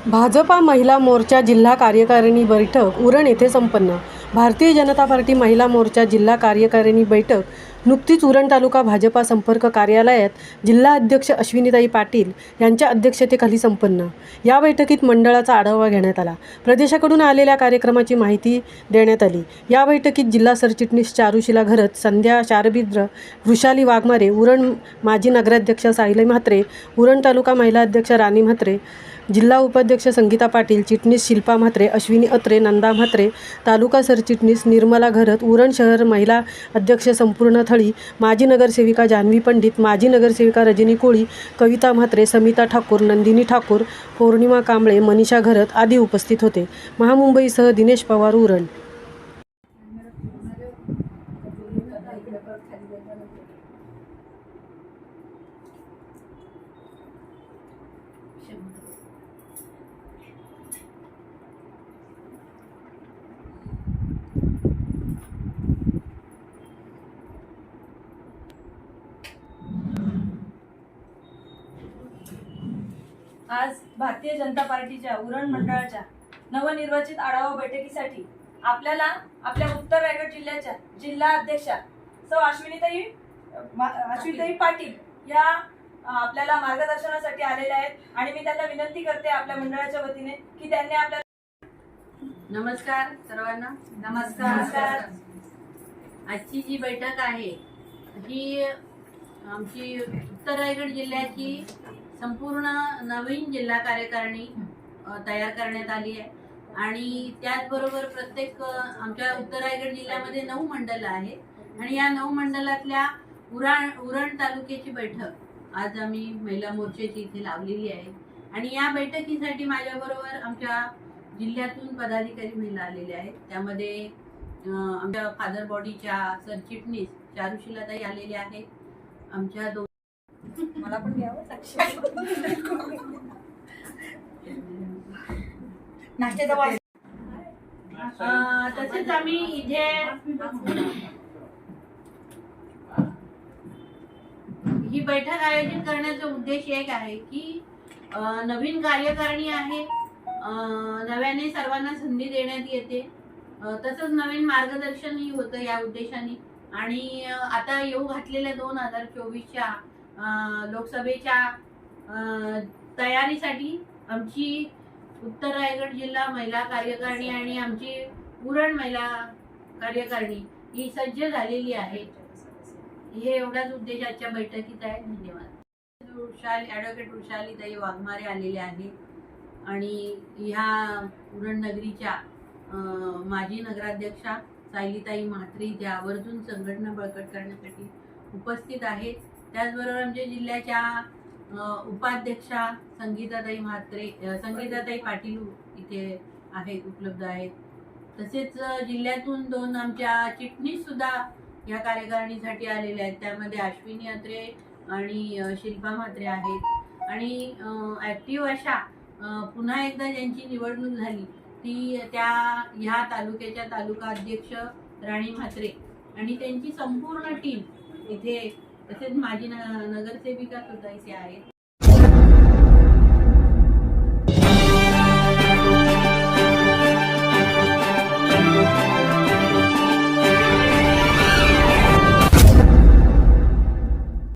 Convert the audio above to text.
भाजपा महिला मोर्चा जिल्हा कार्यकारिणी बैठक उरण येथे संपन्न। भारतीय जनता पार्टी महिला मोर्चा जिल्हा कार्यकारिणी बैठक नुकतीच उरण तालुका भाजपा संपर्क कार्यालयात जिल्हा अध्यक्ष अश्विनीताई पाटील यांच्या अध्यक्षतेखाली संपन्न। या बैठकीत मंडळाचा आढावा घेण्यात आला। प्रदेशाकडून आलेल्या कार्यक्रमाची माहिती देण्यात आली। या बैठकीत जिल्हा सरचिटणीस चारुशिला घरत, संध्या शारबिद्र, वृषाली वाघमारे, उरण माजी नगराध्यक्षा साहिल म्हात्रे, उरण तालुका महिला अध्यक्ष राणी म्हात्रे, जिल्हा उपाध्यक्ष संगीता पाटील, चिटणीस शिल्पा म्हात्रे, अश्विनी अत्रे, नंदा म्हात्रे, तालुका सरचिटणीस निर्मला घरत, उरण शहर महिला अध्यक्ष संपूर्ण थळी, माजी नगरसेविका जान्हवी पंडित, माजी नगरसेविका रजनी कोळी, कविता म्हात्रे, समिता ठाकूर, नंदिनी ठाकूर, पौर्णिमा कांबळे, मनीषा घरत आदी उपस्थित होते। महामुंबईसह दिनेश पवार, उरण। आज भारतीय जनता पार्टीच्या उरण मंडळाच्या नवनिर्वाचित आढावा बैठकीसाठी आपल्याला आपल्या उत्तर रायगड जिल्ह्याच्या जिल्हा अध्यक्षा सौ अश्विनीताई पाटील या आपल्याला मार्गदर्शनासाठी आलेल्या आहेत आणि मी त्यांना विनंती करते आपल्या मंडळाच्या वतीने की त्यांनी आपल्या नमस्कार सर्वांना। नमस्कार। आजची जी बैठक आहे ही आमची उत्तर रायगड जिल्ह्याची संपूर्ण नवीन जिल्हा कार्यकारिणी तयार करण्यात आली आहे आणि त्याचबरोबर प्रत्येक आमच्या उत्तर रायगड जिल्ह्यामध्ये 9 मंडळ आहेत आणि या 9 मंडळातल्या उरण तालुक्याची बैठक आज आम्ही महिला मोर्चाची इथे लावलेली आहे आणि या बैठकीसाठी माझ्याबरोबर आमच्या जिल्ह्यातून पदाधिकारी महिला आलेल्या आहेत। त्यामध्ये आमच्या फादर बॉडीच्या सरचिटणीस चारुशिलाताई आलेल्या आहेत। आमच्या मला पण घ्यावं तसेच आम्ही इथे ही बैठक आयोजित करण्याचा उद्देश एक आहे की नवीन कार्यकारिणी आहे, नव्याने सर्वांना संधी देण्यात येते, तसंच नवीन मार्गदर्शनही होतं या उद्देशाने आणि आता येऊ घातलेल्या 2024च्या लोकसभेच्या तयारीसाठी आमची उत्तर रायगड जिल्हा महिला कार्यकारिणी आणि आमची उरण महिला कार्यकारिणी ही सज्ज झालेली आहे। हे एवढाच उद्देश आजच्या बैठकीत आहे। धन्यवाद। ॲडव्होकेट वृषालीताई वाघमारे आलेले आहेत आणि ह्या उरण नगरीच्या माजी नगराध्यक्षा साहिलीताई म्हात्रे त्या आवर्जून संघटना बळकट करण्यासाठी उपस्थित आहेत। त्याचबरोबर आमच्या जिल्ह्याच्या उपाध्यक्षा संगीताताई पाटील इथे आहेत, उपलब्ध आहेत। तसेच जिल्ह्यातून 2 आमच्या चिटणीस सुद्धा या कार्यकारिणीसाठी आलेल्या आहेत। त्यामध्ये अश्विनी अत्रे आणि शिल्पा म्हात्रे आहेत आणि ॲक्टिव्ह अशा पुन्हा एकदा ज्यांची निवडणूक झाली ती ह्या तालुक्याच्या तालुका अध्यक्ष राणी म्हात्रे आणि त्यांची संपूर्ण टीम इथे, तसेच माजी नगरसेविका सुद्धा इथे आहेत।